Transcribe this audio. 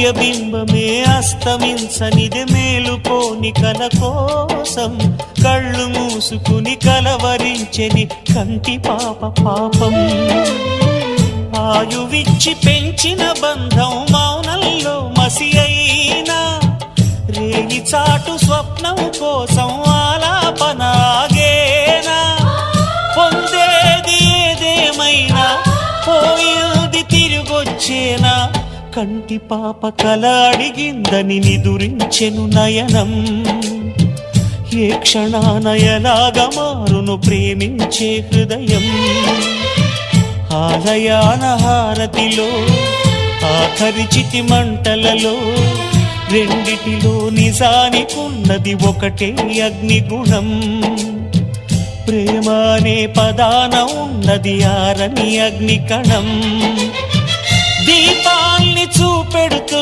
సూర్యబింబమే అస్తమించనిది మేలుకోని కల కోసం కళ్ళు మూసుకుని కలవరించెని కంటి పాప పాపం. ఆయువిచ్చి పెంచిన బంధం మౌనంలో మసి అయినా రేగి చాటు స్వప్నం కోసం ఆలాపనాగేనా. పొందేది ఏదేమైనా పోయేది తిరిగొచ్చేనా. కంటి పాప కల అడిగిందని నిదురించెను నయనం. ఏ క్షణాన ఎలాగా మారును ప్రేమించే హృదయం. ఆలయాన హారతిలో ఆఖరి చితి మంటలలో రెండిటిలో నిజానికున్నది ఒకటే అగ్నిగుణం. ప్రేమ అనే పదాన ఉన్నది ఆరని అగ్నికణం. దీపాల్ని చూపెడుతుంది